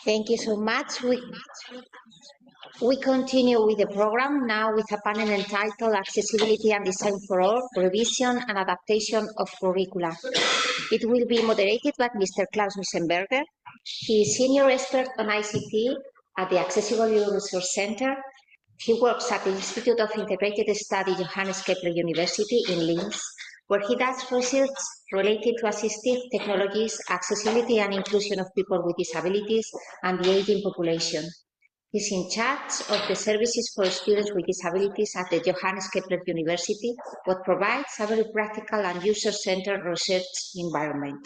Thank you so much. We continue with the program now with a panel entitled Accessibility and Design for All, Revision and Adaptation of Curricula. It will be moderated by Mr. Klaus Wiesenberger. He is Senior Expert on ICT at the AccessibleEU Resource Center. He works at the Institute of Integrated Study Johannes Kepler University in Linz, where he does research related to assistive technologies, accessibility and inclusion of people with disabilities, and the aging population. He's in charge of the services for students with disabilities at the Johannes Kepler University, what provides a very practical and user-centered research environment.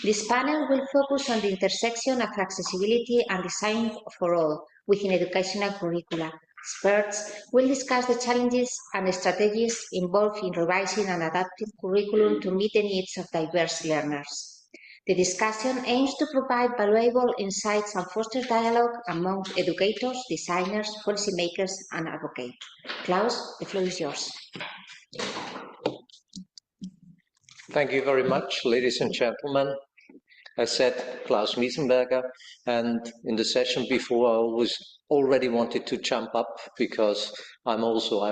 This panel will focus on the intersection of accessibility and design for all within educational curricula. Experts will discuss the challenges and strategies involved in revising and adapting curriculum to meet the needs of diverse learners. The discussion aims to provide valuable insights and foster dialogue among educators, designers, policymakers, and advocates. Klaus, the floor is yours. Thank you very much, ladies and gentlemen. I said Klaus Wiesenberger, and in the session before I already wanted to jump up because I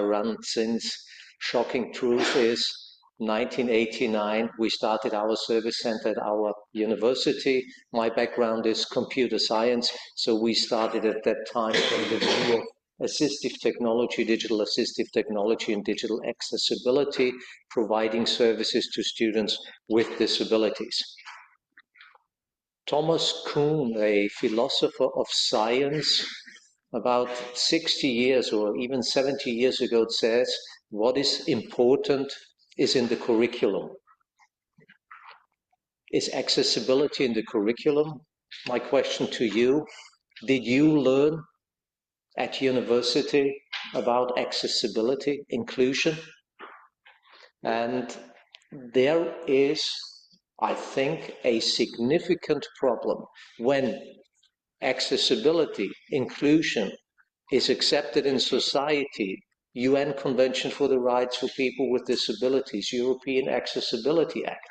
run since shocking truth is 1989. We started our service center at our university. My background is computer science, so we started at that time from the view of assistive technology, digital assistive technology, and digital accessibility, providing services to students with disabilities. Thomas Kuhn, a philosopher of science, about 60 years or even 70 years ago says, what is important is in the curriculum. Is accessibility in the curriculum? My question to you, did you learn at university about accessibility, inclusion? And there is, I think, a significant problem when accessibility, inclusion is accepted in society. UN Convention for the Rights for People with Disabilities, European Accessibility Act.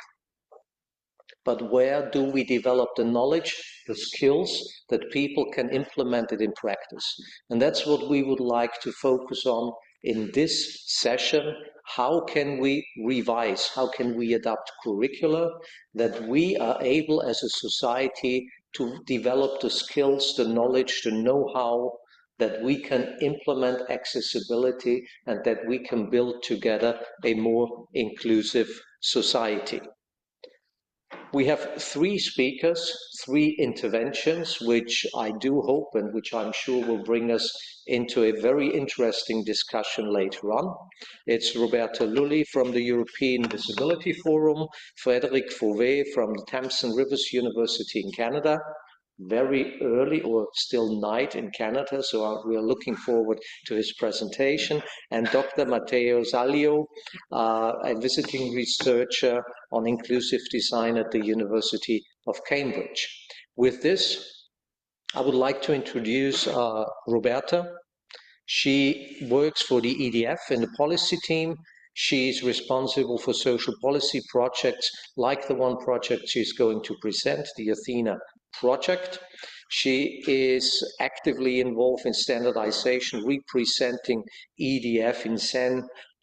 But where do we develop the knowledge, the skills that people can implement it in practice? And that's what we would like to focus on in this session. How can we revise? How can we adapt curricula that we are able as a society to develop the skills, the knowledge, the know-how that we can implement accessibility and that we can build together a more inclusive society? We have three speakers, three interventions, which I do hope and which I'm sure will bring us into a very interesting discussion later on. It's Roberta Lully from the European Disability Forum, Frédéric Fauvet from the Thames and Rivers University in Canada, very early or still night in Canada, so we are looking forward to his presentation, and Dr. Matteo Zalio, a visiting researcher on inclusive design at the University of Cambridge. With this, I would like to introduce Roberta. She works for the EDF in the policy team. She is responsible for social policy projects like the one project she's going to present, the Athena project. She is actively involved in standardization, representing EDF in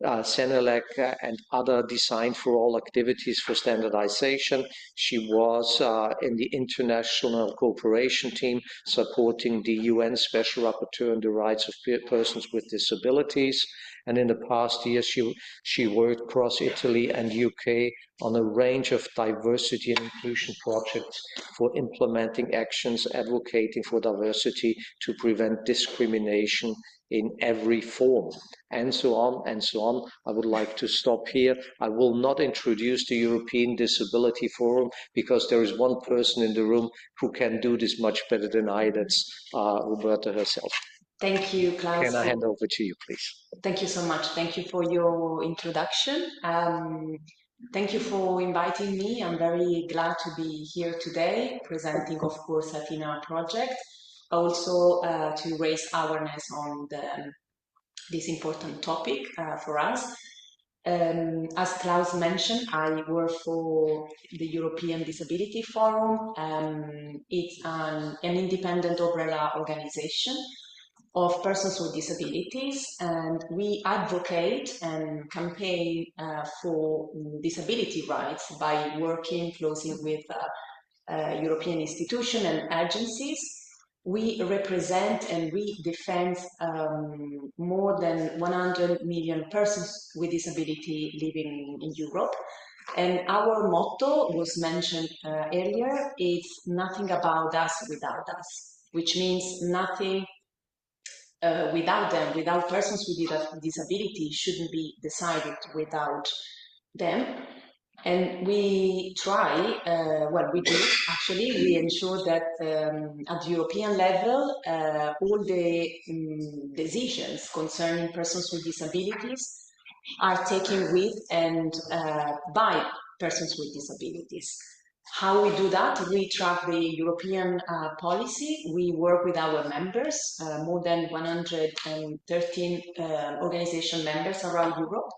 CENELEC and other Design for All activities for standardization. She was in the international cooperation team supporting the UN Special Rapporteur on the rights of persons with disabilities. And in the past year, she worked across Italy and UK on a range of diversity and inclusion projects for implementing actions advocating for diversity to prevent discrimination in every form, and so on and so on. I would like to stop here. I will not introduce the European Disability Forum because there is one person in the room who can do this much better than I. That's Roberta herself. Thank you, Klaus. Can I hand over to you, please? Thank you so much. Thank you for your introduction. Thank you for inviting me. I'm very glad to be here today, presenting, of course, Athena project, also to raise awareness on this important topic for us. As Klaus mentioned, I work for the European Disability Forum. It's an independent umbrella organization of persons with disabilities, and we advocate and campaign for disability rights by working closely with European institutions and agencies. We represent and we defend more than 100 million persons with disability living in Europe. And our motto was mentioned earlier, it's nothing about us without us, which means nothing without them, without persons with disability shouldn't be decided without them. And we try, well, we do actually, we ensure that at the European level, all the decisions concerning persons with disabilities are taken with and by persons with disabilities. How we do that? We track the European policy. We work with our members, more than 113 organization members around Europe.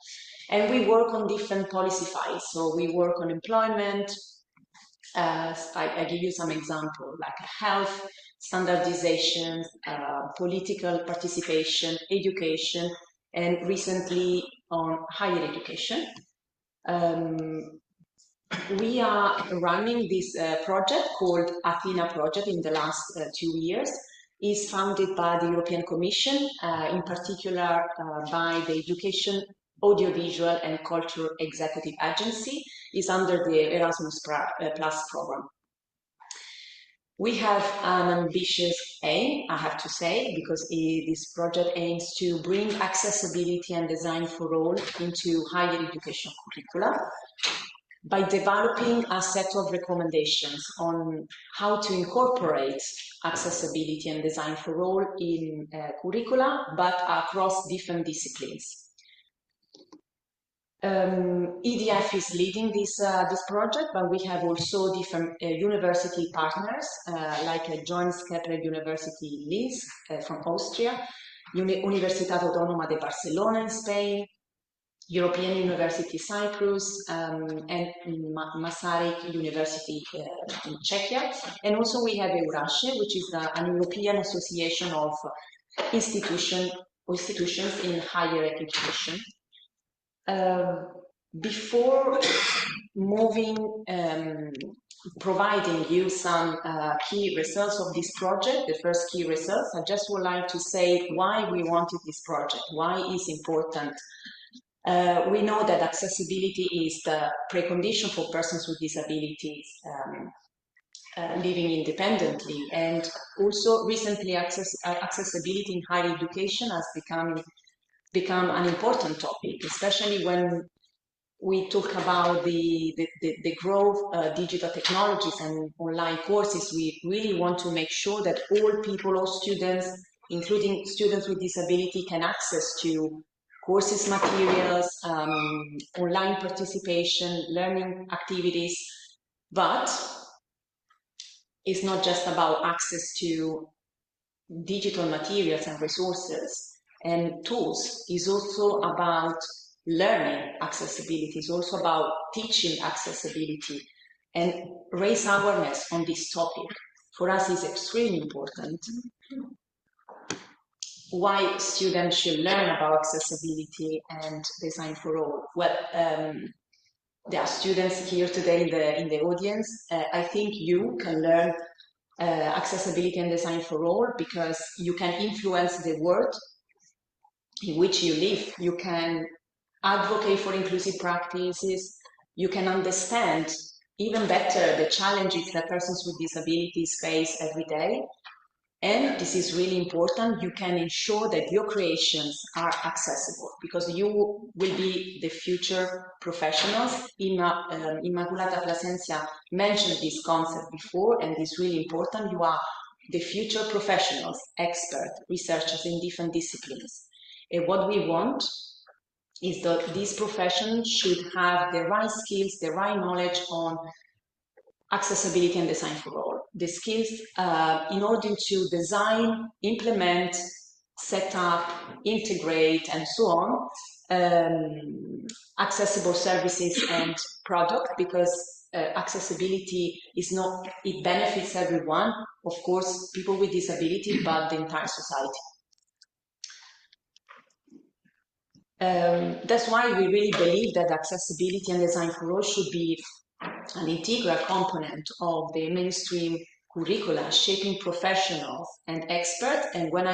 And we work on different policy files. So we work on employment. I give you some example, like health, standardization, political participation, education, and recently on higher education. We are running this project called Athena project in the last 2 years. It's funded by the European Commission, in particular by the Education, Audiovisual and Culture Executive Agency. Is under the Erasmus Plus program. We have an ambitious aim, I have to say, because this project aims to bring accessibility and design for all into higher education curricula by developing a set of recommendations on how to incorporate accessibility and design for all in curricula, but across different disciplines. EDF is leading this project, but we have also different university partners, like Johannes Kepler University Linz from Austria, Universitat Autónoma de Barcelona in Spain, European University Cyprus, and Masaryk University in Czechia. And also we have EURASHE, which is an European association of institutions in higher education. Before moving, providing you some key results of this project, the first key results, I just would like to say why we wanted this project, why it's important. We know that accessibility is the precondition for persons with disabilities living independently, and also recently accessibility in higher education has become an important topic, especially when we talk about the growth of digital technologies and online courses. We really want to make sure that all people, all students, including students with disability, can access to courses, materials, online participation, learning activities. But it's not just about access to digital materials and resources and tools. Is also about learning accessibility. It's also about teaching accessibility, and raise awareness on this topic. For us is extremely important. Why students should learn about accessibility and design for all? Well, there are students here today in the audience. I think you can learn accessibility and design for all because you can influence the world in which you live. You can advocate for inclusive practices. You can understand even better the challenges that persons with disabilities face every day. And this is really important, you can ensure that your creations are accessible because you will be the future professionals. Immaculata Plasencia mentioned this concept before, and it's really important. You are the future professionals, experts, researchers in different disciplines. And what we want is that these professions should have the right skills, the right knowledge on accessibility and design for all. The skills in order to design, implement, set up, integrate, and so on, accessible services and product, because accessibility is not, it benefits everyone, of course, people with disability, but the entire society. That's why we really believe that accessibility and design for all should be an integral component of the mainstream curricula, shaping professionals and experts. And when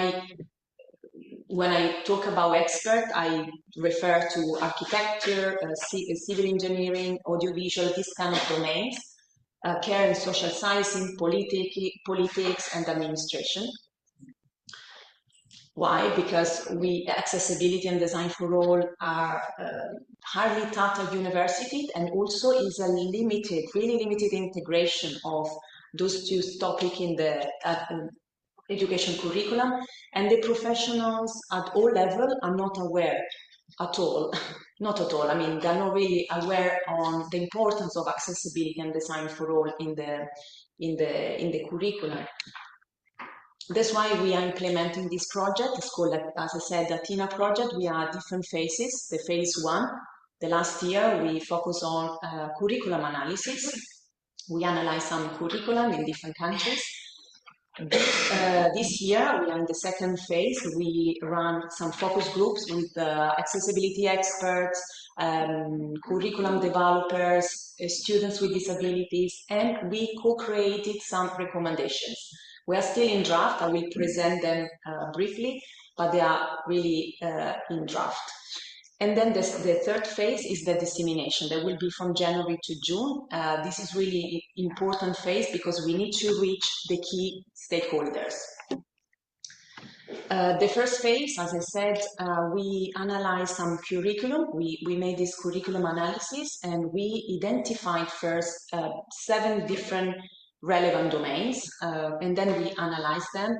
I talk about expert, I refer to architecture, civil engineering, audiovisual, this kind of domains, care and social sciences, politics, and administration. Why? Because accessibility and design for all are hardly taught at university, and also is a limited, really limited integration of those two topics in the education curriculum, and the professionals at all levels are not aware at all. Not at all. I mean, they're not really aware on the importance of accessibility and design for all in the curriculum. That's why we are implementing this project. It's called, as I said, the Athena project. We are different phases. The phase 1, the last year, we focus on curriculum analysis. We analyze some curriculum in different countries. This year, we are in the second phase. We run some focus groups with accessibility experts, curriculum developers, students with disabilities, and we co-created some recommendations. We are still in draft. I will present them briefly, but they are really in draft. And then the third phase is the dissemination. That will be from January to June. This is really important phase because we need to reach the key stakeholders. The first phase, as I said, we analyzed some curriculum. We made this curriculum analysis, and we identified first 7 different relevant domains, and then we analyzed them.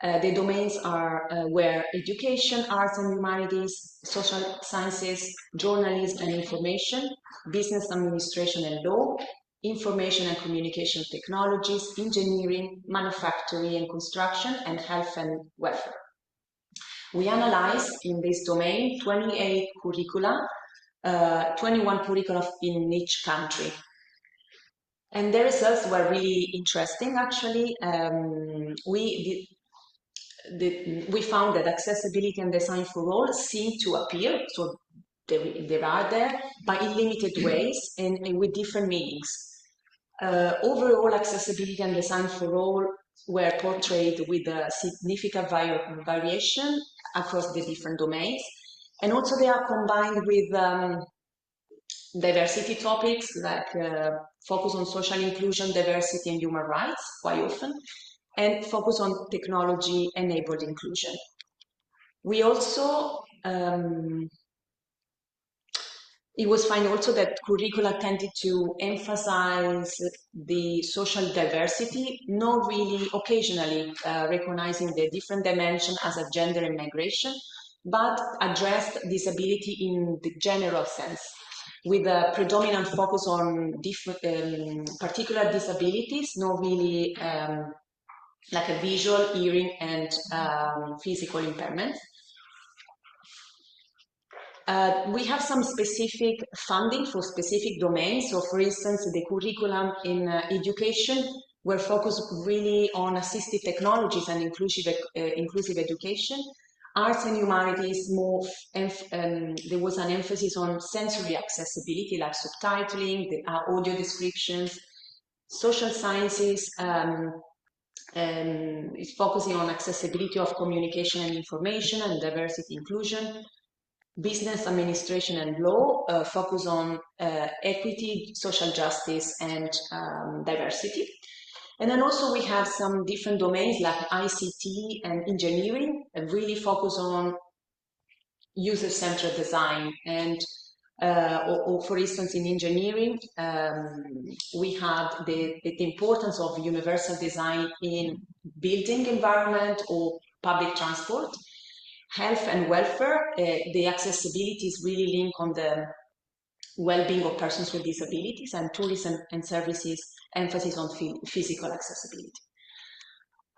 The domains were education, arts and humanities, social sciences, journalism and information, business administration and law, information and communication technologies, engineering, manufacturing and construction, and health and welfare. We analyzed in this domain 28 curricula, 21 curricula in each country. And the results were really interesting, actually. We found that accessibility and design for all seem to appear, so they are there, but in limited ways and with different meanings. Overall, accessibility and design for all were portrayed with a significant variation across the different domains, and also they are combined with diversity topics like focus on social inclusion, diversity and human rights quite often, and focus on technology-enabled inclusion. We also, it was found also that curricula tended to emphasize the social diversity, not really occasionally recognizing the different dimension as a gender and migration, but addressed disability in the general sense, with a predominant focus on different particular disabilities, not really like a visual, hearing, and physical impairment. We have some specific funding for specific domains. So, for instance, the curriculum in education were focused really on assistive technologies and inclusive education. Arts and humanities, there was an emphasis on sensory accessibility, like subtitling, the audio descriptions. Social sciences is focusing on accessibility of communication and information and diversity inclusion. Business administration and law focus on equity, social justice, and diversity. And then also we have some different domains like ICT and engineering that really focus on user-centered design. And or for instance, in engineering, we had the importance of universal design in building environment or public transport. Health and welfare, the accessibility is really linked on the well-being of persons with disabilities, and tourism and services emphasis on physical accessibility.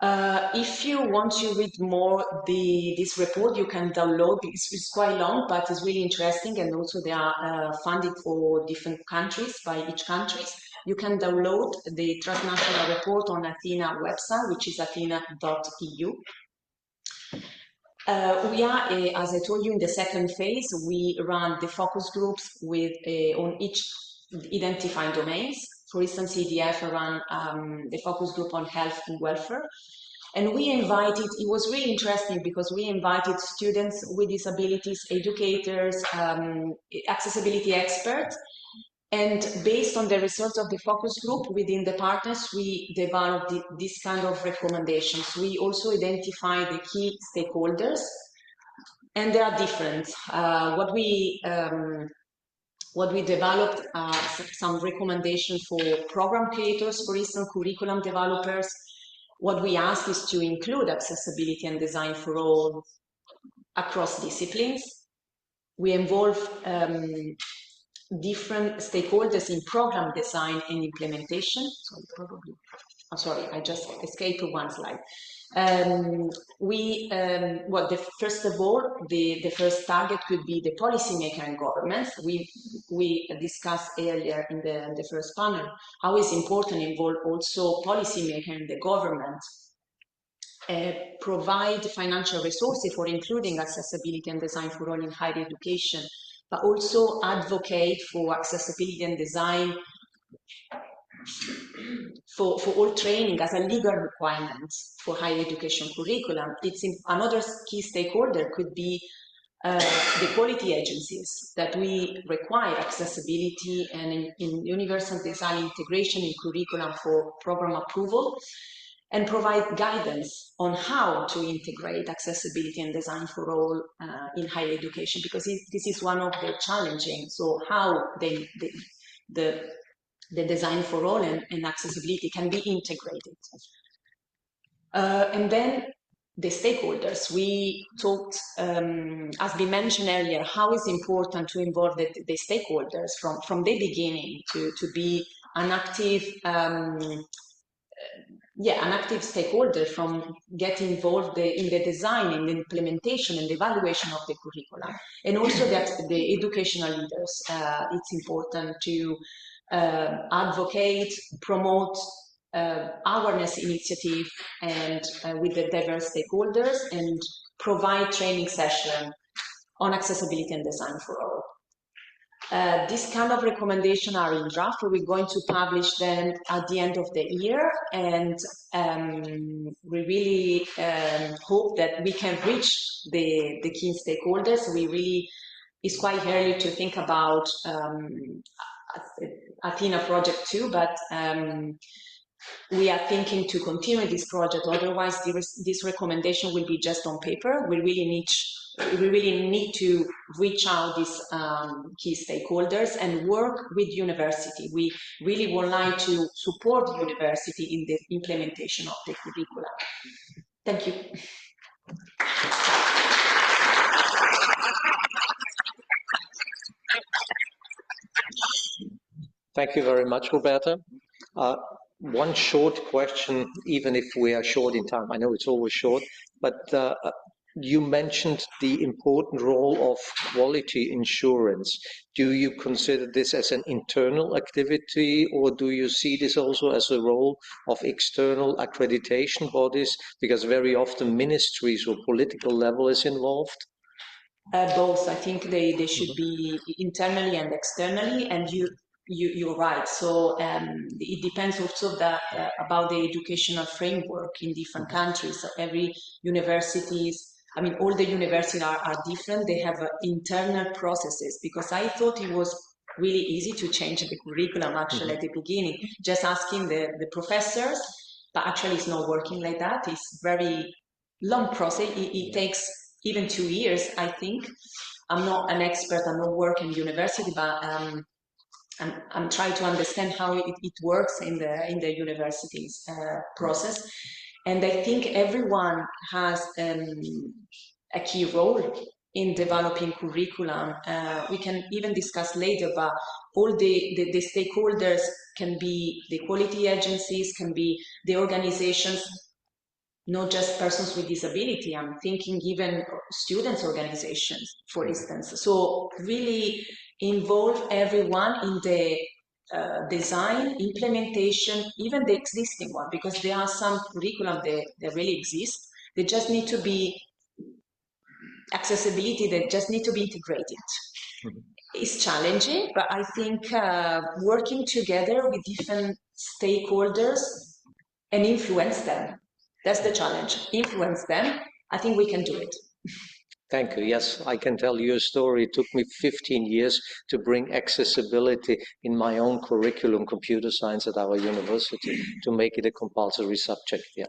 If you want to read more this report, you can download. It's quite long, but it's really interesting, and also they are funded for different countries by each country. You can download the transnational report on Athena website, which is athena.eu. We are, as I told you, in the second phase. We run the focus groups with on each identified domains. For instance, EDF ran the focus group on health and welfare. And we invited, it was really interesting because we invited students with disabilities, educators, accessibility experts, and based on the results of the focus group within the partners, we developed this kind of recommendations. We also identified the key stakeholders, and they are different. What we developed are some recommendations for program creators, for instance, curriculum developers. What we ask is to include accessibility and design for all across disciplines. We involve different stakeholders in program design and implementation. Sorry, I just escaped one slide. Well, first of all, the first target could be the policymaker and governments. We discussed earlier in the first panel how it's important to involve also policymaker and the government. Provide financial resources for including accessibility and design for all in higher education, but also advocate for accessibility and design for all training as a legal requirement for higher education curriculum. Another key stakeholder could be the quality agencies that we require accessibility and in universal design integration in curriculum for program approval, and provide guidance on how to integrate accessibility and design for all in higher education, because this is one of the challenging. So how the design for all and accessibility can be integrated. And then the stakeholders. We talked, as we mentioned earlier, how it's important to involve the stakeholders from the beginning to be an active an active stakeholder from getting involved in the design, in the implementation and the evaluation of the curriculum. And also that the educational leaders, it's important to advocate, promote awareness initiative and with the diverse stakeholders, and provide training session on accessibility and design for all. This kind of recommendations are in draft. We're going to publish them at the end of the year, and we really hope that we can reach the key stakeholders. It's quite early to think about Athena project 2, but we are thinking to continue this project. Otherwise, this recommendation will be just on paper. We really need to reach out these key stakeholders and work with university. We really would like to support the university in the implementation of the curricula. Thank you. Thank you very much, Roberta. One short question, even if we are short in time. I know it's always short, but you mentioned the important role of quality insurance. Do you consider this as an internal activity, or do you see this also as a role of external accreditation bodies? Because very often ministries or political level is involved. Both. I think they should be internally and externally, and you're right. So it depends also about the educational framework in different countries. So every universities, all the universities are different. They have internal processes, because I thought it was really easy to change the curriculum actually at the beginning, just asking the professors, but actually it's not working like that. It's very long process. It takes even 2 years, I think. I'm not an expert, I'm not working in university, but I'm trying to understand how it works in the university's process. And I think everyone has a key role in developing curriculum. We can even discuss later, but all the stakeholders can be the quality agencies, can be the organizations not just persons with disability. I'm thinking even students' organizations, for instance. So really involve everyone in the design, implementation, even the existing one, because there are some curriculum that really exist. They just need to be accessibility that just need to be integrated. It's challenging, but I think working together with different stakeholders and influence them. That's the challenge. Influence them. I think we can do it. Thank you. Yes, I can tell you a story. It took me 15 years to bring accessibility in my own curriculum, computer science at our university, to make it a compulsory subject. Yeah.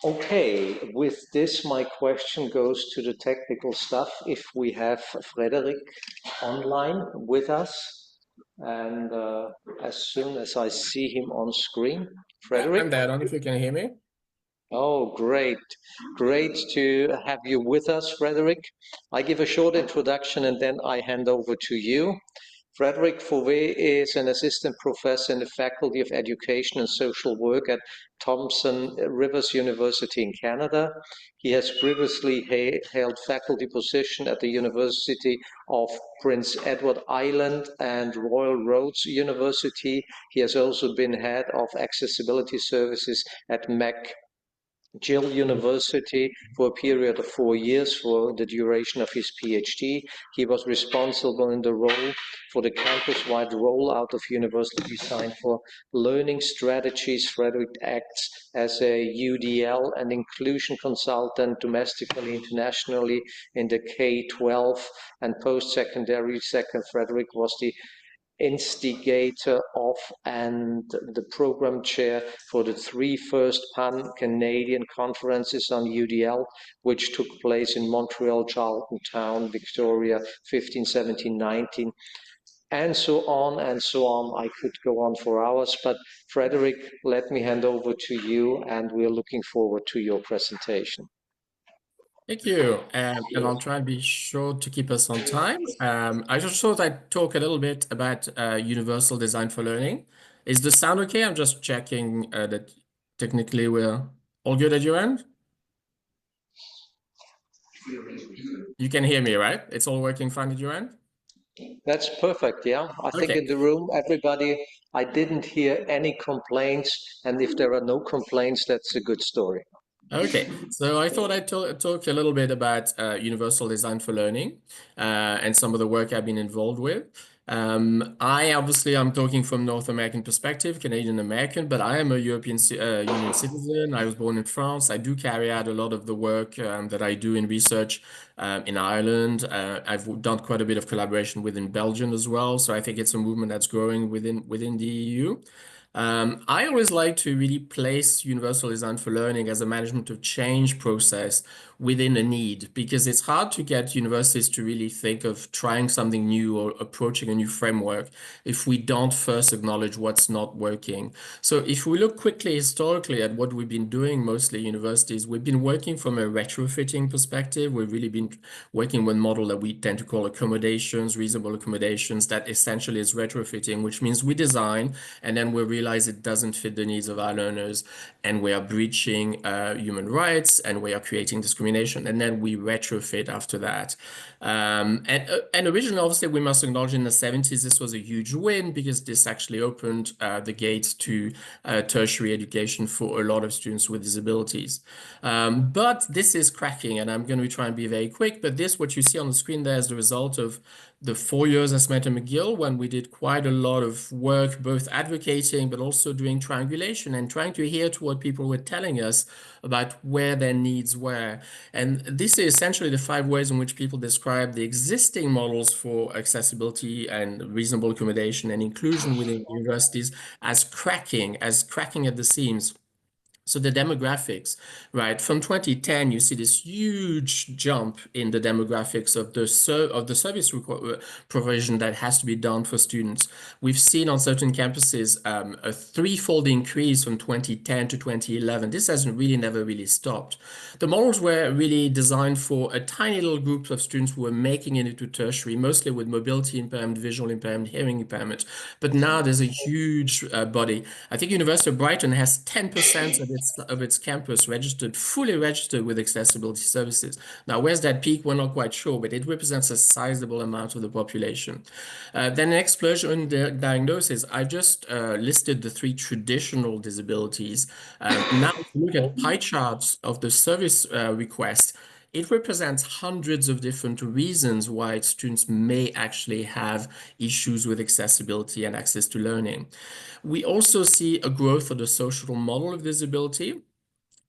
Okay, with this, my question goes to the technical stuff. If we have Frederick online with us, and as soon as I see him on screen, Frederick. I'm there. I don't know if you can hear me. Oh, great. Great to have you with us, Frederick. I give a short introduction and then I hand over to you. Frederick Fauvet is an assistant professor in the Faculty of Education and Social Work at Thompson Rivers University in Canada. He has previously held faculty position at the University of Prince Edward Island and Royal Roads University. He has also been head of accessibility services at McGill University for a period of 4 years for the duration of his PhD. He was responsible in the role for the campus-wide rollout of universal design for learning strategies. Frederick acts as a UDL and inclusion consultant domestically, internationally in the K-12 and post-secondary. Frederick was the instigator of and the program chair for the 3 first Pan-Canadian conferences on UDL, which took place in Montreal, Charlottetown, Victoria, 15, 17, 19, and so on and so on. I could go on for hours, but Frederick, let me hand over to you, and we're looking forward to your presentation. Thank you. And I'll try and be sure to keep us on time. I just thought I'd talk a little bit about universal design for learning. Is the sound okay? I'm just checking that technically we're all good at your end. You can hear me, right? It's all working fine at your end? That's perfect, yeah. I think in the room, everybody, I didn't hear any complaints, and if there are no complaints, that's a good story. Okay, so I thought I'd talk a little bit about universal design for learning and some of the work I've been involved with. I'm talking from North American perspective, Canadian American, but I am a European Union citizen. I was born in France. I do carry out a lot of the work that I do in research in Ireland. I've done quite a bit of collaboration within Belgium as well. So I think it's a movement that's growing within the EU. I always like to really place universal design for learning as a management of change process within a need, because it's hard to get universities to really think of trying something new or approaching a new framework if we don't first acknowledge what's not working. So if we look quickly historically at what we've been doing, mostly universities, we've been working from a retrofitting perspective. We've really been working with a model that we tend to call accommodations, reasonable accommodations, that essentially is retrofitting, which means we design and then we realize it doesn't fit the needs of our learners, and we are breaching human rights, and we are creating discrimination, and then we retrofit after that. And originally, obviously, we must acknowledge in the 70s, this was a huge win because this actually opened the gates to tertiary education for a lot of students with disabilities. But this is cracking, and I'm going to try and be very quick, but what you see on the screen there is the result of the 4 years I spent at McGill, when we did quite a lot of work, both advocating, but also doing triangulation and trying to hear to what people were telling us about where their needs were. And this is essentially the 5 ways in which people describe the existing models for accessibility and reasonable accommodation and inclusion within universities as cracking at the seams. So the demographics, right? From 2010, you see this huge jump in the demographics of the service provision that has to be done for students. We've seen on certain campuses a 3-fold increase from 2010 to 2011. This has really never really stopped. The models were really designed for a tiny little group of students who were making it into tertiary, mostly with mobility impairment, visual impairment, hearing impairment. But now there's a huge body. I think University of Brighton has 10% of of its campus registered, fully registered with accessibility services. Now, where's that peak? We're not quite sure, but it represents a sizable amount of the population. Then an explosion in the diagnosis. I just listed the three traditional disabilities. Now, if you look at pie charts of the service request, it represents hundreds of different reasons why students may actually have issues with accessibility and access to learning. We also see a growth of the social model of disability,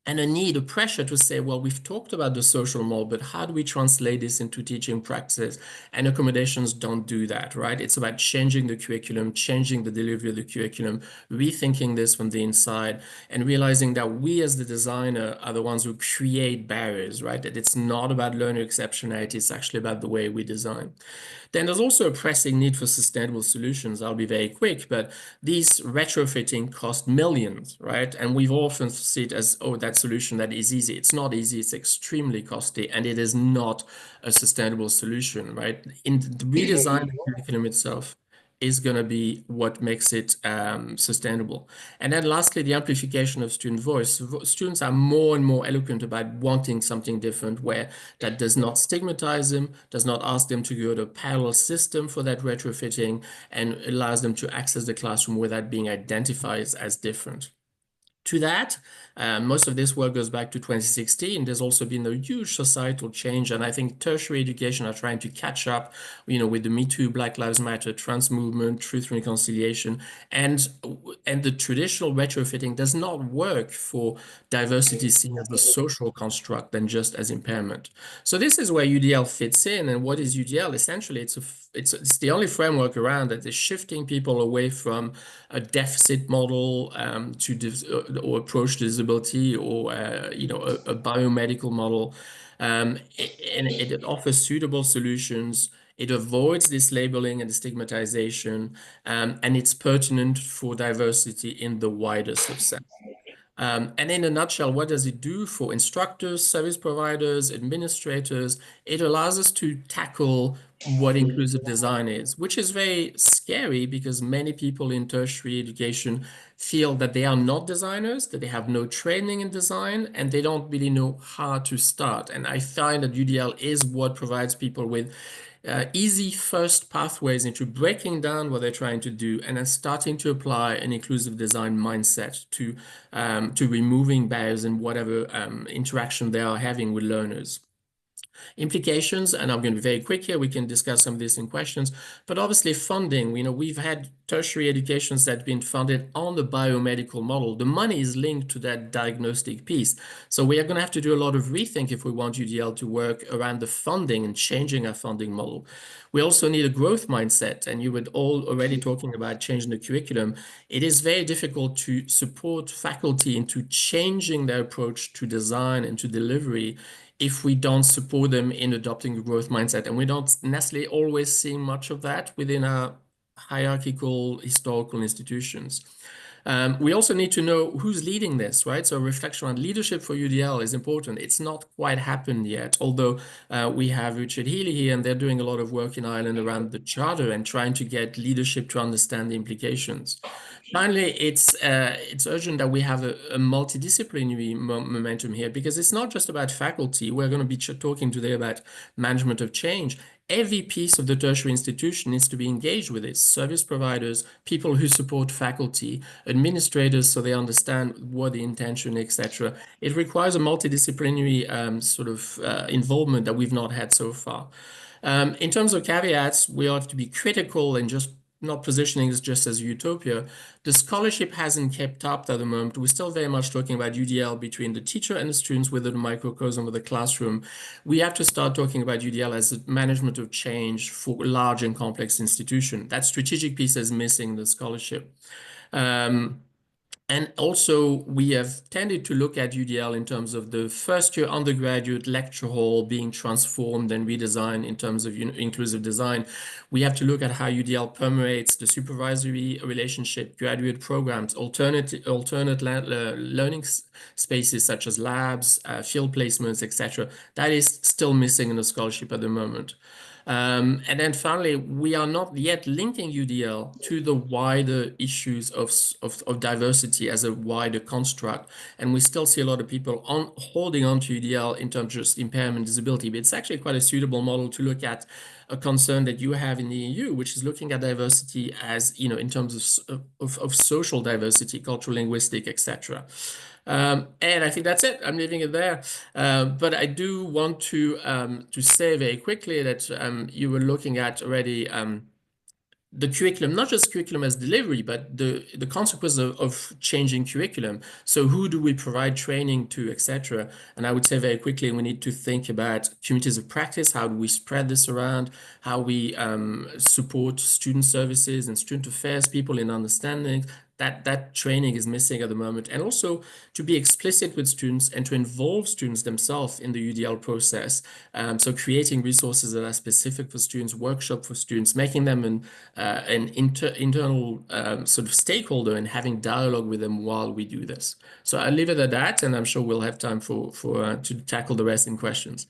and a need, a pressure to say, well, we've talked about the social model, but how do we translate this into teaching practices? And accommodations don't do that, right? It's about changing the curriculum, changing the delivery of the curriculum, rethinking this from the inside, and realizing that we as the designer are the ones who create barriers, right? That it's not about learner exceptionality, it's actually about the way we design. Then there's also a pressing need for sustainable solutions. I'll be very quick, but these retrofitting cost millions, right? And we've often seen it as, oh, that solution that is easy. It's not easy, it's extremely costly, and it is not a sustainable solution, right? In the redesign the curriculum itself is going to be what makes it sustainable. And then lastly, the amplification of student voice. Students are more and more eloquent about wanting something different where that does not stigmatize them, does not ask them to go to a parallel system for that retrofitting, and allows them to access the classroom without being identified as different. To that, most of this work goes back to 2016. There's also been a huge societal change, and I think tertiary education are trying to catch up, with the Me Too, Black Lives Matter, trans movement, truth and reconciliation, and the traditional retrofitting does not work for diversity seen as a social construct than just as impairment. So this is where UDL fits in, and what is UDL? Essentially, it's the only framework around that is shifting people away from a deficit model or approach to disability, or a biomedical model, and it offers suitable solutions. It avoids this labeling and the stigmatization, and it's pertinent for diversity in the widest of sense. And in a nutshell, what does it do for instructors, service providers, administrators? It allows us to tackle what inclusive design is, which is very scary because many people in tertiary education feel that they are not designers, that they have no training in design, and they don't really know how to start. And I find that UDL is what provides people with easy first pathways into breaking down what they're trying to do and then starting to apply an inclusive design mindset to removing barriers in whatever interaction they are having with learners. Implications, and I'm going to be very quick here, we can discuss some of this in questions, but obviously funding, we've had tertiary educations that have been funded on the biomedical model. The money is linked to that diagnostic piece. So we are going to have to do a lot of rethink if we want UDL to work around the funding and changing our funding model. We also need a growth mindset, and you were all already talking about changing the curriculum. It is very difficult to support faculty into changing their approach to design and to delivery if we don't support them in adopting a growth mindset. And we don't necessarily always see much of that within our hierarchical historical institutions. We also need to know who's leading this, right? So reflection on leadership for UDL is important. It's not quite happened yet, although we have Richard Healy here, and they're doing a lot of work in Ireland around the charter and trying to get leadership to understand the implications. Finally, it's urgent that we have a multidisciplinary momentum here, because it's not just about faculty. We're going to be talking today about management of change. Every piece of the tertiary institution needs to be engaged with it. Service providers, people who support faculty, administrators, so they understand what the intention, etc. It requires a multidisciplinary involvement that we've not had so far. In terms of caveats, we have to be critical and just not positioning this just as a utopia. The scholarship hasn't kept up at the moment. We're still very much talking about UDL between the teacher and the students within the microcosm of the classroom. We have to start talking about UDL as a management of change for large and complex institutions. That strategic piece is missing in the scholarship. And also, we have tended to look at UDL in terms of the first-year undergraduate lecture hall being transformed and redesigned in terms of inclusive design. We have to look at how UDL permeates the supervisory relationship, graduate programs, alternate learning spaces such as labs, field placements, etc. That is still missing in the scholarship at the moment. And then finally, we are not yet linking UDL to the wider issues of diversity as a wider construct. And we still see a lot of people holding on to UDL in terms of just impairment disability. But it's actually quite a suitable model to look at a concern that you have in the EU, which is looking at diversity as, in terms of social diversity, cultural, linguistic, etc. And I think that's it. I'm leaving it there. But I do want to say very quickly that you were looking at already the curriculum, not just curriculum as delivery, but the consequence of changing curriculum. So who do we provide training to, etc. And I would say very quickly, we need to think about communities of practice. How do we spread this around? How we support student services and student affairs people in understanding that training is missing at the moment. And also to be explicit with students and to involve students themselves in the UDL process. So creating resources that are specific for students, workshop for students, making them an internal sort of stakeholder and having dialogue with them while we do this. So I'll leave it at that, and I'm sure we'll have time to tackle the rest in questions.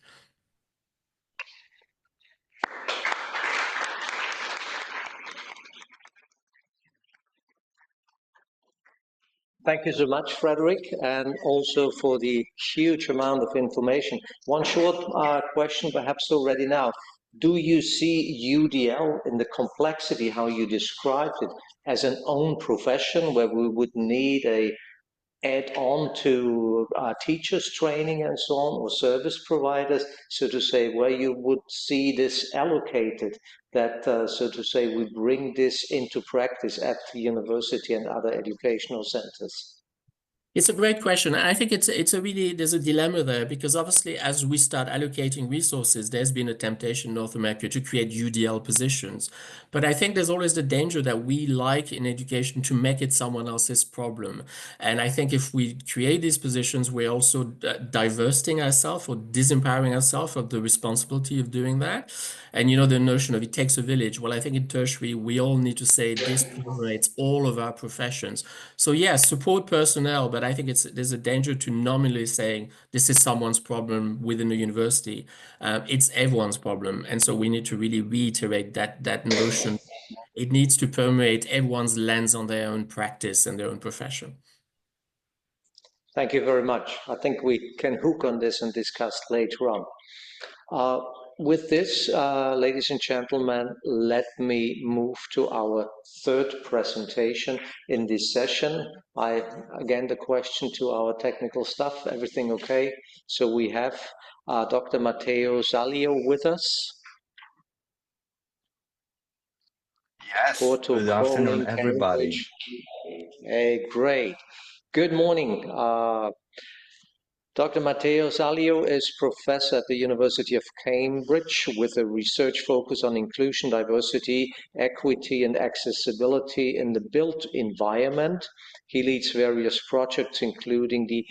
Thank you so much, Frederick, and also for the huge amount of information. One short question, perhaps already now. Do you see UDL in the complexity, how you described it, as an own profession where we would need a add-on to teachers training and so on, or service providers, so to say, where you would see this allocated, that, so to say, we bring this into practice at the university and other educational centers? It's a great question. I think there's a dilemma there, because obviously as we start allocating resources, there's been a temptation in North America to create UDL positions. But I think there's always the danger that we like in education to make it someone else's problem. And I think if we create these positions, we're also divesting ourselves or disempowering ourselves of the responsibility of doing that. And the notion of it takes a village. Well, I think in tertiary, we all need to say this permeates all of our professions. So yes, support personnel, but I think there's a danger to nominally saying this is someone's problem within a university. It's everyone's problem. And so we need to really reiterate that notion. It needs to permeate everyone's lens on their own practice and their own profession. Thank you very much. I think we can hook on this and discuss later on. With this, ladies and gentlemen, let me move to our third presentation in this session. Again, the question to our technical staff, everything okay? So we have Dr. Matteo Zalio with us. Yes, Porto good afternoon, calling, everybody. Cambridge. Hey, great. Good morning. Dr. Matteo Zalio is professor at the University of Cambridge with a research focus on inclusion, diversity, equity, and accessibility in the built environment. He leads various projects, including the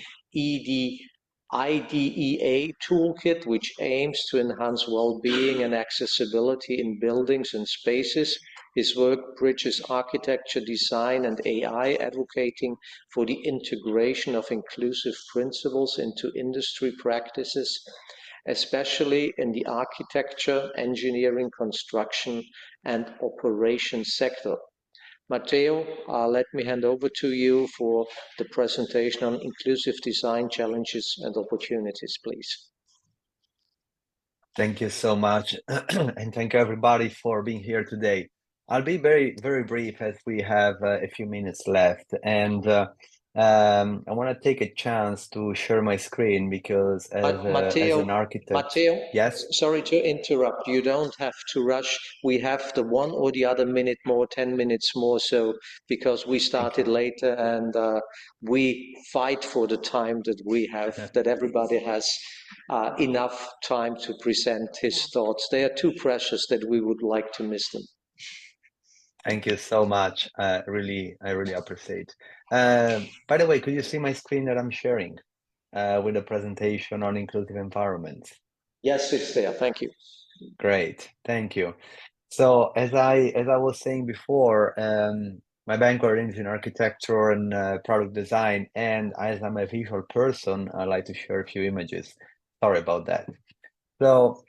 IDEA toolkit, which aims to enhance well-being and accessibility in buildings and spaces. His work bridges architecture, design, and AI, advocating for the integration of inclusive principles into industry practices, especially in the architecture, engineering, construction, and operations sector. Matteo, let me hand over to you for the presentation on inclusive design challenges and opportunities, please. Thank you so much, and thank you everybody for being here today. I'll be very, very brief as we have a few minutes left, and I want to take a chance to share my screen because as an architect, Matteo, yes, sorry to interrupt. You don't have to rush. We have the one or the other minute more, 10 minutes more, so because we started later, and we fight for the time that we have, that everybody has enough time to present his thoughts. They are too precious that we would like to miss them. Thank you so much. I really appreciate. By the way, could you see my screen that I'm sharing with a presentation on inclusive environments? Yes, it's there. Thank you. Great, thank you. So as I was saying before, my background is in architecture and product design, and as I'm a visual person, I like to share a few images. Sorry about that. So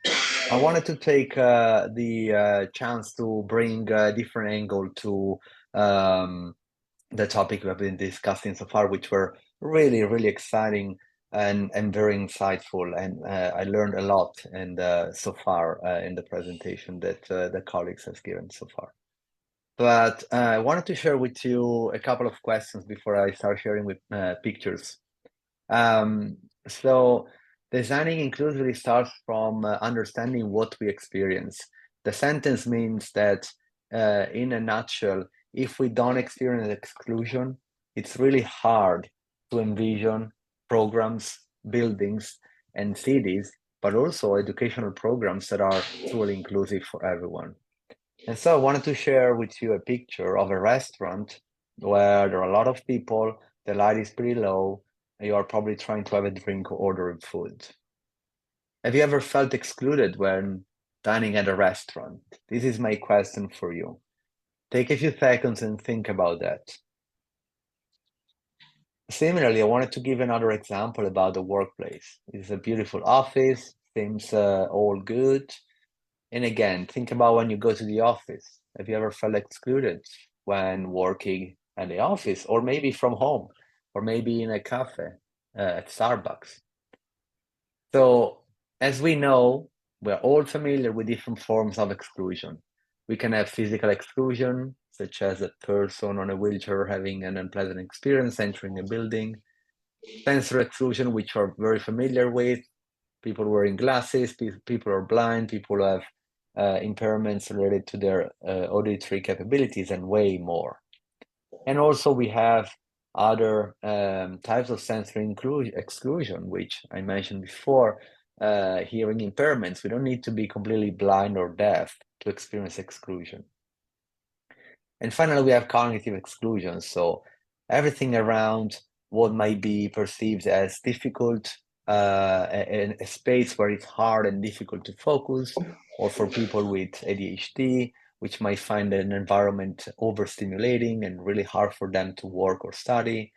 I wanted to take the chance to bring a different angle to the topic we have been discussing so far, which were really, really exciting and very insightful. And I learned a lot and so far in the presentation that the colleagues have given so far. But I wanted to share with you a couple of questions before I start sharing with pictures. So designing inclusively starts from understanding what we experience. The sentence means that in a nutshell, if we don't experience exclusion, it's really hard to envision programs, buildings, and cities, but also educational programs that are truly inclusive for everyone. And so I wanted to share with you a picture of a restaurant where there are a lot of people, the light is pretty low, and you are probably trying to have a drink or ordering food. Have you ever felt excluded when dining at a restaurant? This is my question for you. Take a few seconds and think about that. Similarly, I wanted to give another example about the workplace. It's a beautiful office, seems all good. And again, think about when you go to the office. Have you ever felt excluded when working at the office, or maybe from home, or maybe in a cafe at Starbucks? So, as we know, we're all familiar with different forms of exclusion. We can have physical exclusion, such as a person on a wheelchair having an unpleasant experience entering a building. Sensory exclusion, which we're very familiar with, people wearing glasses, people are blind, people have impairments related to their auditory capabilities, and way more. And also we have other types of sensory exclusion, which I mentioned before, hearing impairments. We don't need to be completely blind or deaf to experience exclusion. And finally, we have cognitive exclusion. So everything around what might be perceived as difficult, a space where it's hard and difficult to focus, or for people with ADHD, which might find an environment overstimulating and really hard for them to work or study,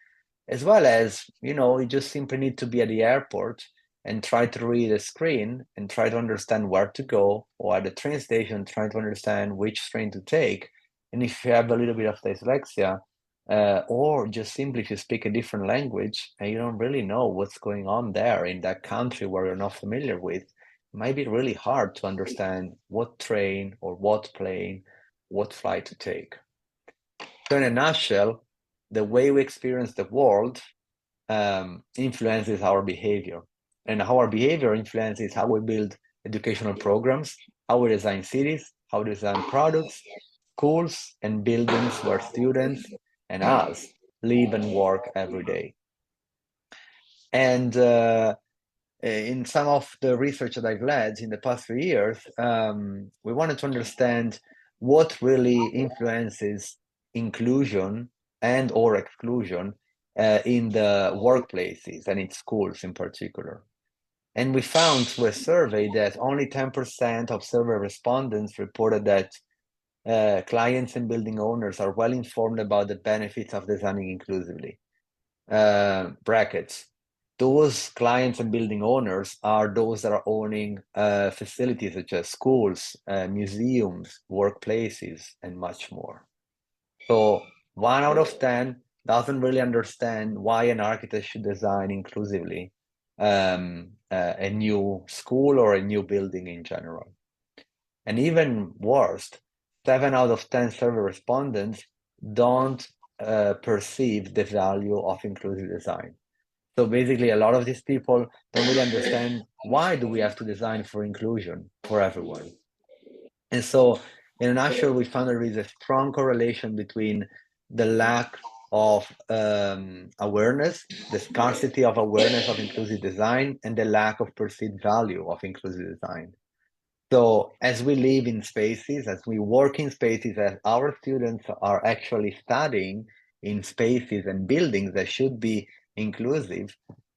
as well as, you just simply need to be at the airport and try to read a screen and try to understand where to go, or at the train station, try to understand which train to take. And if you have a little bit of dyslexia, or just simply if you speak a different language and you don't really know what's going on there in that country where you're not familiar with, it might be really hard to understand what train or what plane, what flight to take. So in a nutshell, the way we experience the world influences our behavior. And how our behavior influences how we build educational programs, how we design cities, how we design products, schools, and buildings where students and us live and work every day. And in some of the research that I've led in the past few years, we wanted to understand what really influences inclusion and or exclusion in the workplaces and in schools in particular. And we found through a survey that only 10% of survey respondents reported that clients and building owners are well informed about the benefits of designing inclusively. Brackets. Those clients and building owners are those that are owning facilities such as schools, museums, workplaces, and much more. So 1 out of 10 doesn't really understand why an architect should design inclusively a new school or a new building in general. And even worse, 7 out of 10 survey respondents don't perceive the value of inclusive design. So basically, a lot of these people don't really understand why do we have to design for inclusion for everyone. And so in a nutshell, we found there is a strong correlation between the lack of awareness, the scarcity of awareness of inclusive design, and the lack of perceived value of inclusive design. So as we live in spaces, as we work in spaces, as our students are actually studying in spaces and buildings that should be inclusive,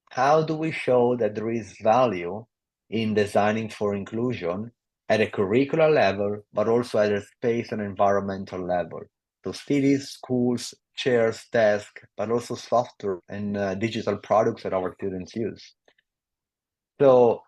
how do we show that there is value in designing for inclusion at a curricular level, but also at a space and environmental level? So cities, schools, chairs, desks, but also software and digital products that our students use. So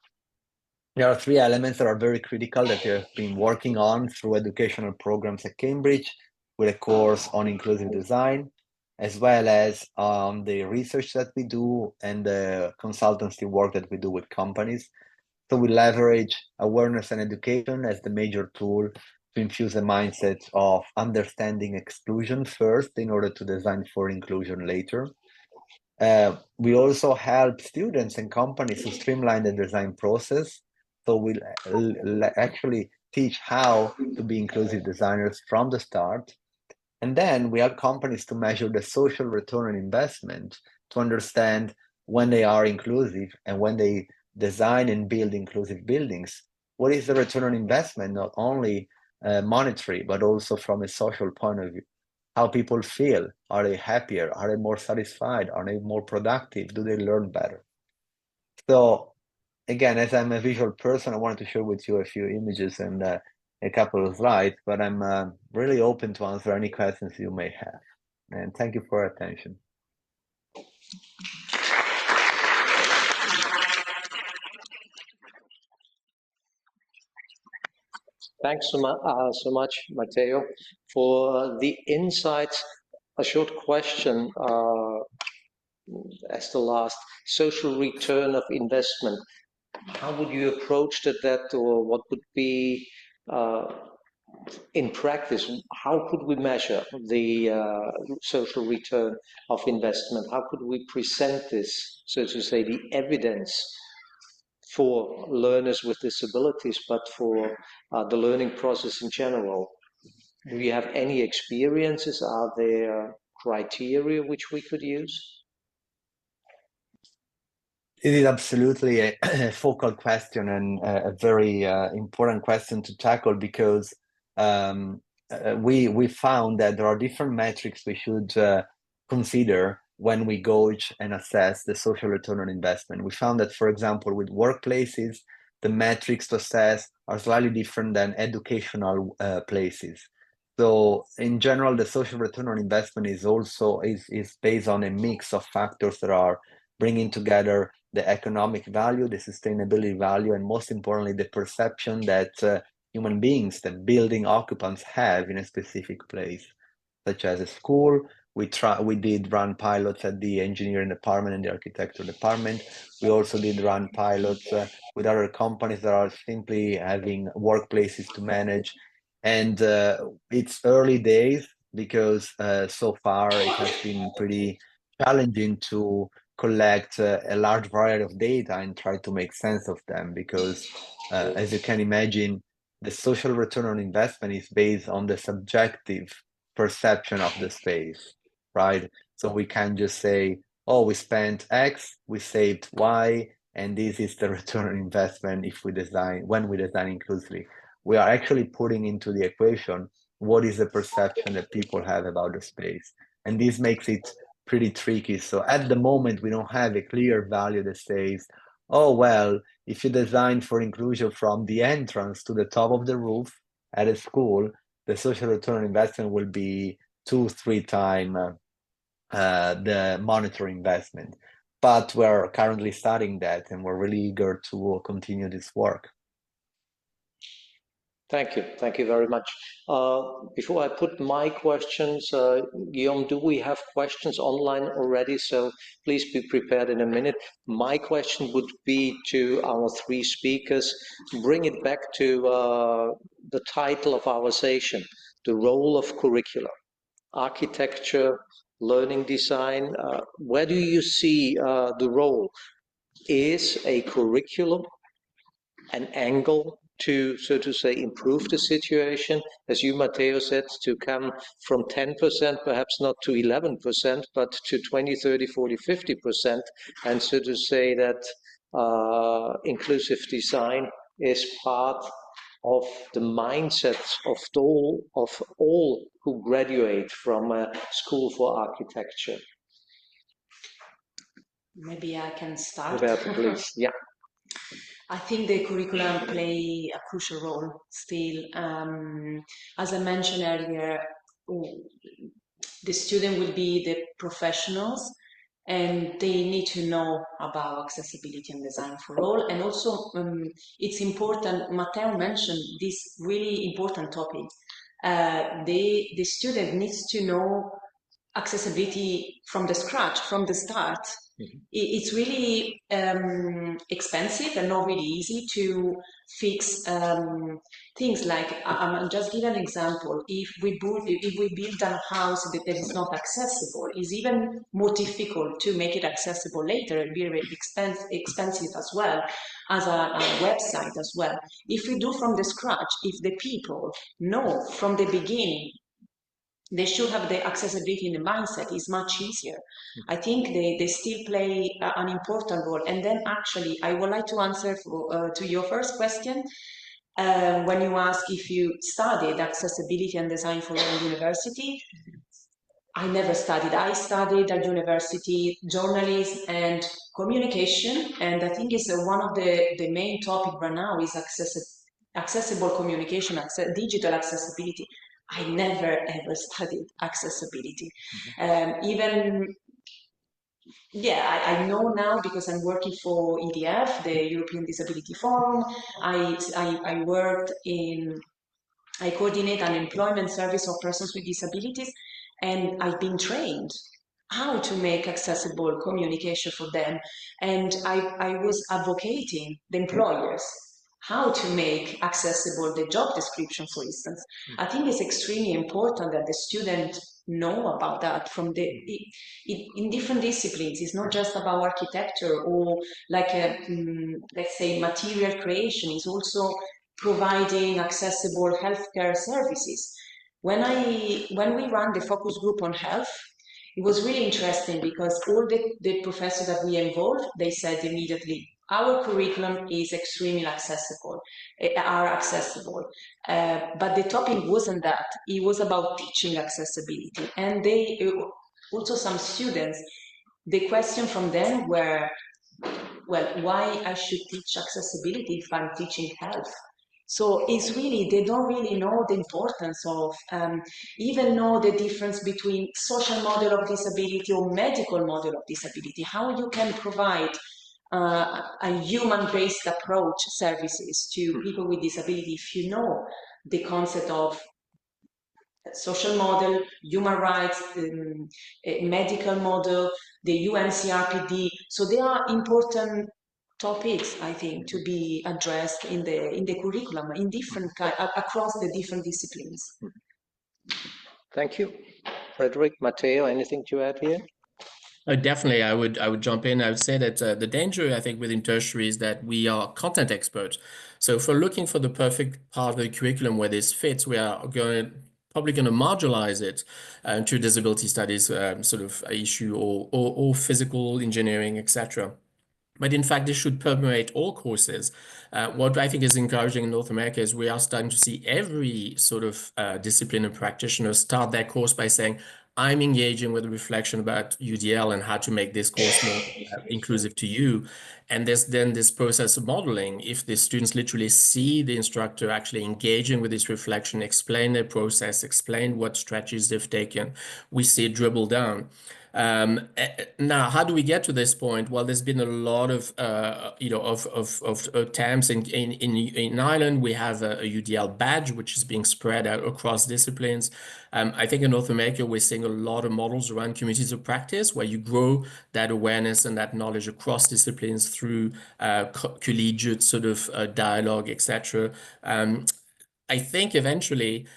There are three elements that are very critical that we have been working on through educational programs at Cambridge with a course on inclusive design, as well as the research that we do and the consultancy work that we do with companies. So we leverage awareness and education as the major tool to infuse a mindset of understanding exclusion first in order to design for inclusion later. We also help students and companies to streamline the design process. So we'll actually teach how to be inclusive designers from the start. And then we help companies to measure the social return on investment to understand when they are inclusive and when they design and build inclusive buildings, what is the return on investment, not only monetary, but also from a social point of view. How people feel, are they happier, are they more satisfied, are they more productive, do they learn better? So again, as I'm a visual person, I wanted to share with you a few images and a couple of slides, but I'm really open to answer any questions you may have. And thank you for your attention. Thanks so much, Matteo, for the insights. A short question as the last. Social return of investment. How would you approach that, or what would be in practice? How could we measure the social return of investment? How could we present this, so to say, the evidence for learners with disabilities, but for the learning process in general? Do you have any experiences? Are there criteria which we could use? It is absolutely a focal question and a very important question to tackle because we found that there are different metrics we should consider when we gauge and assess the social return on investment. We found that, for example, with workplaces, the metrics to assess are slightly different than educational places. So in general, the social return on investment is also is based on a mix of factors that are bringing together the economic value, the sustainability value, and most importantly, the perception that human beings, the building occupants have in a specific place, such as a school. We did run pilots at the engineering department and the architecture department. We also did run pilots with other companies that are simply having workplaces to manage. And it's early days because so far it has been pretty challenging to collect a large variety of data and try to make sense of them because as you can imagine, the social return on investment is based on the subjective perception of the space, right? So we can't just say, oh, we spent X, we saved Y, and this is the return on investment when we design inclusively. We are actually putting into the equation what is the perception that people have about the space. And this makes it pretty tricky. So at the moment, we don't have a clear value that says, oh, well, if you design for inclusion from the entrance to the top of the roof at a school, the social return on investment will be 2-3 times the monetary investment. But we're currently studying that and we're really eager to continue this work. Thank you very much. Before I put my questions, Guillaume, do we have questions online already? So please be prepared in a minute. My question would be to our three speakers, bring it back to the title of our session, the role of curricula, architecture, learning design. Where do you see the role? Is a curriculum an angle to, so to say, improve the situation, as you, Matteo, said, to come from 10%, perhaps not to 11%, but to 20, 30, 40, 50%, and so to say that inclusive design is part of the mindset of all who graduate from a school for architecture. Maybe I can start. Roberta, please. Yeah. I think the curriculum play a crucial role still. As I mentioned earlier, the student will be the professionals and they need to know about accessibility and design for all. And also, it's important, Matteo mentioned this really important topic. The student needs to know accessibility from the scratch, from the start. It's really expensive and not really easy to fix things like, I'll just give an example. If we build a house that is not accessible, it's even more difficult to make it accessible later. It'll be very expensive as well as a website as well. If we do from the scratch, if the people know from the beginning they should have the accessibility in the mindset, is much easier. I think they still play an important role. And then actually, I would like to answer to your first question. When you ask if you studied accessibility and design for a university, I never studied. I studied at university journalism and communication, and I think it's one of the main topic right now is accessible communication, digital accessibility. I never ever studied accessibility. I know now because I'm working for EDF, the European Disability Forum. I coordinate an employment service of persons with disabilities, and I've been trained how to make accessible communication for them. And I was advocating the employers how to make accessible the job description, for instance. I think it's extremely important that the student know about that from in different disciplines. It's not just about architecture or like let's say material creation. It's also providing accessible healthcare services. When we ran the focus group on health, it was really interesting because all the professors that we involved, they said immediately, our curriculum is extremely accessible, but the topic wasn't that. It was about teaching accessibility. And also some students, the question from them were, well, why I should teach accessibility if I'm teaching health? So it's really, they don't really know the importance of, even know the difference between social model of disability or medical model of disability, how you can provide a human-based approach services to people with disability if you know the concept of social model, human rights, medical model, the UNCRPD. So they are important topics, I think, to be addressed in the curriculum in different across the different disciplines. Thank you. Frederick, Matteo, anything to add here? Definitely, I would jump in. I would say that the danger, I think, within tertiary is that we are content experts. So if we're looking for the perfect part of the curriculum where this fits, we are probably going to marginalize it to disability studies sort of issue or physical engineering, etc. But in fact, this should permeate all courses. What I think is encouraging in North America is we are starting to see every sort of discipline and practitioner start their course by saying, I'm engaging with a reflection about UDL and how to make this course more inclusive to you. And there's then this process of modeling. If the students literally see the instructor actually engaging with this reflection, explain their process, explain what strategies they've taken, we see it dribble down. Now, how do we get to this point? Well, there's been a lot of attempts in Ireland. We have a UDL badge, which is being spread out across disciplines. I think in North America, we're seeing a lot of models around communities of practice where you grow that awareness and that knowledge across disciplines through collegiate sort of dialogue, etc. I think eventually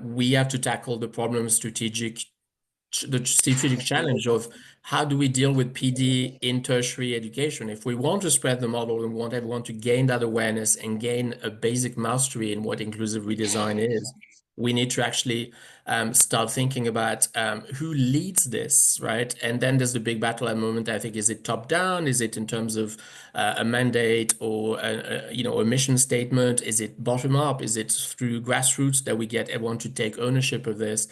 we have to tackle the problem of the strategic challenge of how do we deal with PD in tertiary education? If we want to spread the model and want everyone to gain that awareness and gain a basic mastery in what inclusive redesign is, we need to actually start thinking about who leads this, right? And then there's the big battle at the moment, I think, is it top down? Is it in terms of a mandate or a mission statement? Is it bottom up? Is it through grassroots that we get everyone to take ownership of this?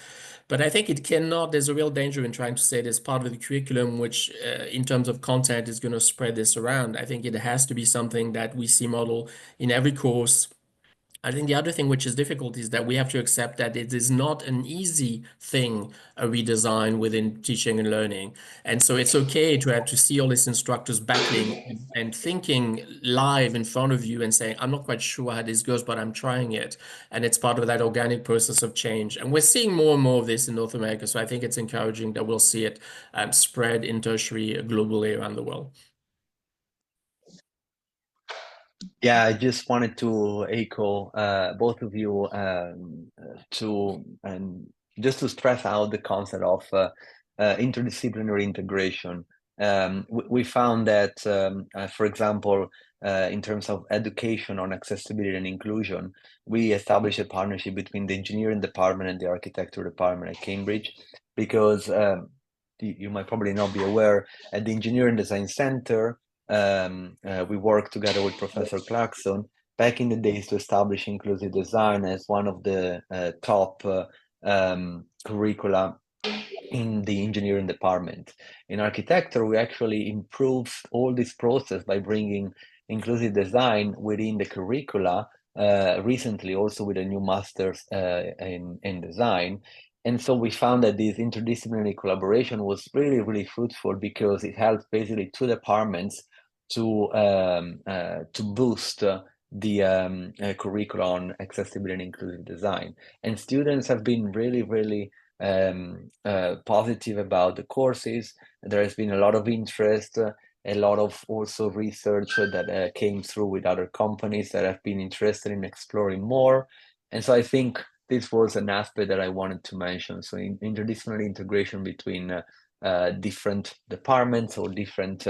But I think it cannot, there's a real danger in trying to say there's part of the curriculum which, in terms of content, is going to spread this around. I think it has to be something that we see model in every course. I think the other thing which is difficult is that we have to accept that it is not an easy thing, a redesign within teaching and learning. And so it's okay to have to see all these instructors battling and thinking live in front of you and saying, I'm not quite sure how this goes, but I'm trying it. And it's part of that organic process of change. And we're seeing more and more of this in North America. So I think it's encouraging that we'll see it spread in tertiary globally around the world. Yeah, I just wanted to echo both of you just to stress out the concept of interdisciplinary integration. We found that, for example, in terms of education on accessibility and inclusion, we established a partnership between the engineering department and the architecture department at Cambridge, because you might probably not be aware, at the Engineering Design Center, we worked together with Professor Clarkson back in the days to establish inclusive design as one of the top curricula in the engineering department. In architecture, we actually improved all this process by bringing inclusive design within the curricula recently, also with a new master's in design. And so we found that this interdisciplinary collaboration was really, really fruitful, because it helped basically two departments to boost the curriculum on accessibility and inclusive design. And students have been really, really positive about the courses. There has been a lot of interest, a lot of also research that came through with other companies that have been interested in exploring more. And so I think this was an aspect that I wanted to mention. So interdisciplinary integration between different departments or different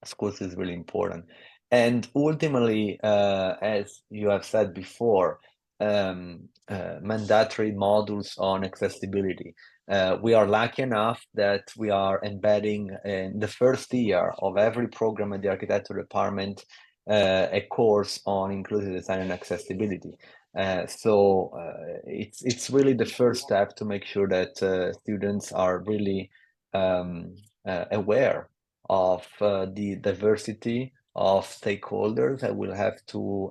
schools is really important. And ultimately, as you have said before, mandatory modules on accessibility. We are lucky enough that we are embedding in the first year of every program at the architecture department a course on inclusive design and accessibility. So it's really the first step to make sure that students are really aware of the diversity of stakeholders that we'll have to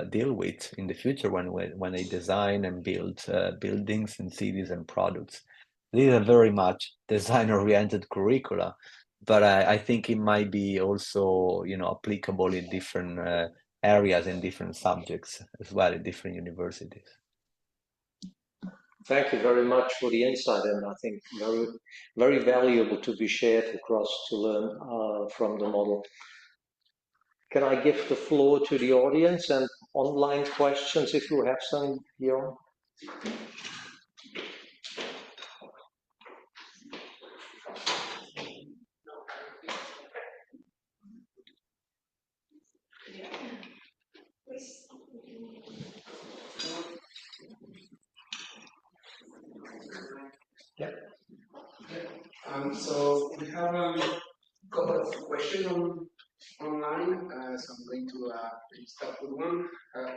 deal with in the future when they design and build buildings and cities and products. These are very much design-oriented curricula, but I think it might be also, applicable in different areas and different subjects as well in different universities. Thank you very much for the insight, and I think very, very valuable to be shared across to learn from the model. Can I give the floor to the audience and online questions if you have some, Guillaume? Yeah. So we have a couple of questions online, so I'm going to start with one.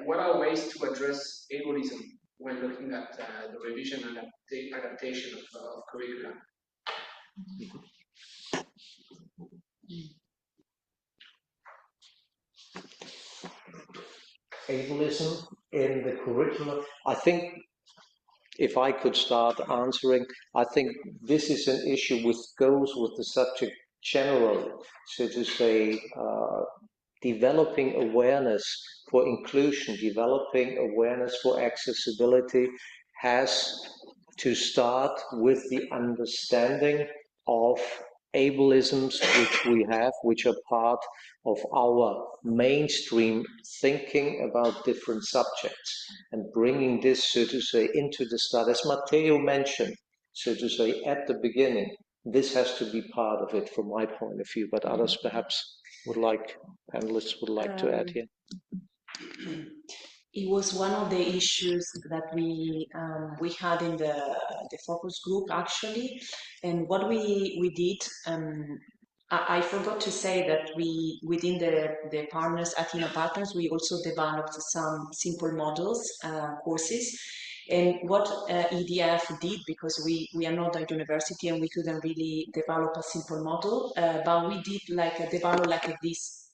What are ways to address ableism when looking at the revision and adaptation of curricula? Ableism in the curriculum. I think if I could start answering, I think this is an issue which goes with the subject generally. So to say, developing awareness for inclusion, developing awareness for accessibility has to start with the understanding of ableisms which we have, which are part of our mainstream thinking about different subjects, and bringing this, so to say, into the study. As Matteo mentioned, so to say, at the beginning, this has to be part of it from my point of view, but others perhaps panelists would like to add here. It was one of the issues that we had in the focus group, actually, and what we did. I forgot to say that we, within the partners, Athena partners, we also developed some simple models courses. And what EDF did, because we are not a university and we couldn't really develop a simple model, but we did develop this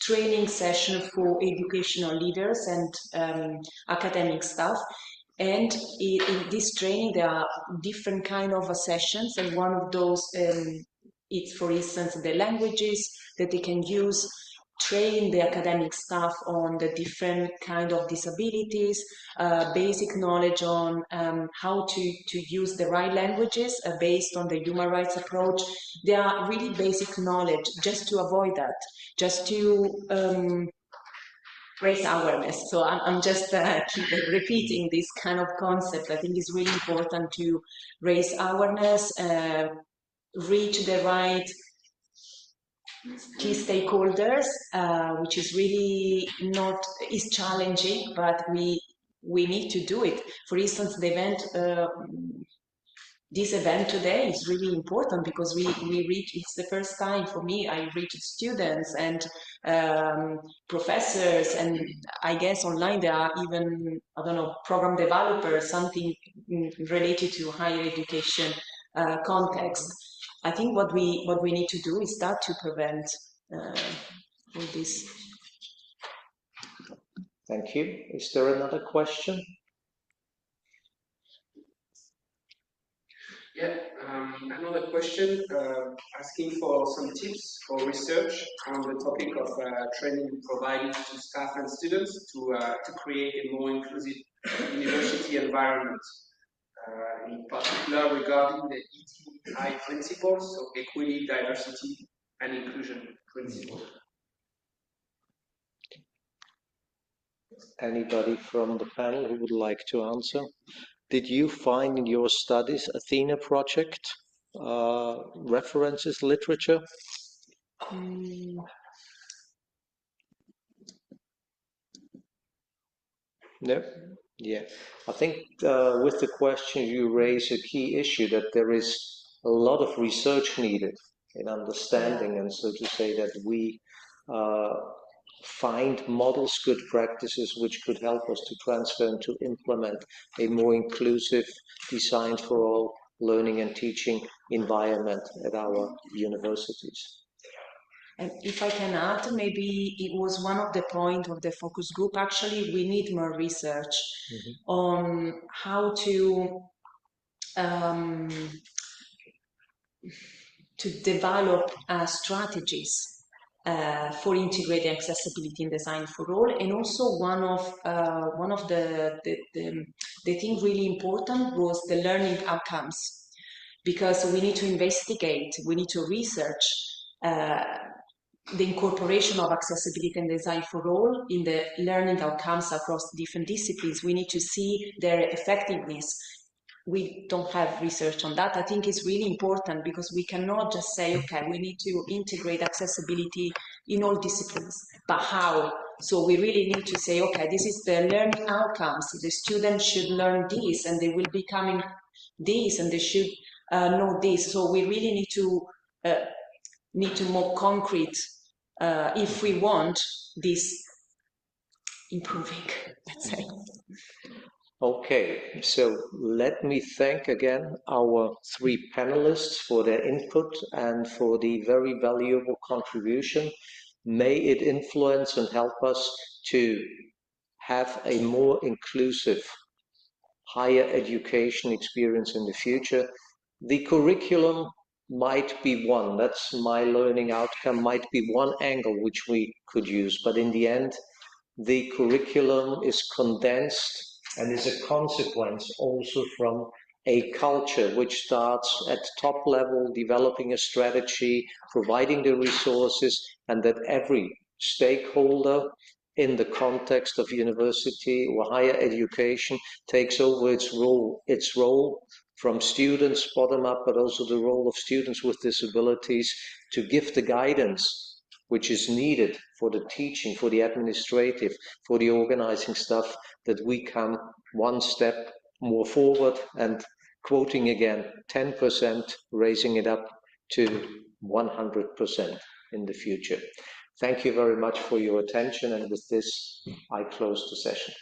training session for educational leaders and academic staff. And in this training, there are different kind of sessions, and one of those is, for instance, the languages that they can use, train the academic staff on the different kind of disabilities, basic knowledge on how to use the right languages based on the human rights approach. There are really basic knowledge just to avoid that, just to raise awareness. So I'm just keep repeating this kind of concept. I think it's really important to raise awareness, reach the right key stakeholders, which is really not, is challenging, but we need to do it. For instance, the event, this event today is really important because we reach, it's the first time for me, I reached students and professors, and I guess online there are even, I don't know, program developers, something related to higher education context. I think what we need to do is start to prevent all this. Thank you. Is there another question? Yeah, another question asking for some tips for research on the topic of training provided to staff and students to create a more inclusive university environment, in particular regarding the EDI principles, so equity, diversity, and inclusion principles. Anybody from the panel who would like to answer? Did you find in your studies Athena project references literature? No? Yeah. I think with the question you raise a key issue that there is a lot of research needed in understanding, and so to say that we find models, good practices which could help us to transfer and to implement a more inclusive, designed for all learning and teaching environment at our universities. And if I can add, maybe it was one of the points of the focus group. Actually, we need more research on how to develop strategies for integrating accessibility in design for all. And also one of the thing really important was the learning outcomes, because we need to investigate, we need to research the incorporation of accessibility and design for all in the learning outcomes across different disciplines. We need to see their effectiveness. We don't have research on that. I think it's really important because we cannot just say, okay, we need to integrate accessibility in all disciplines, but how? So we really need to say, okay, this is the learning outcomes. The students should learn this and they will be becoming this and they should know this. So we really need to more concrete if we want this improving, let's say. Okay, so let me thank again our three panelists for their input and for the very valuable contribution. May it influence and help us to have a more inclusive higher education experience in the future. The curriculum might be one, that's my learning outcome, might be one angle which we could use, but in the end, the curriculum is condensed and is a consequence also from a culture which starts at top level, developing a strategy, providing the resources, and that every stakeholder in the context of university or higher education takes over its role from students bottom up, but also the role of students with disabilities to give the guidance which is needed for the teaching, for the administrative, for the organizing stuff, that we come one step more forward and, quoting again, 10%, raising it up to 100% in the future. Thank you very much for your attention, and with this, I close the session.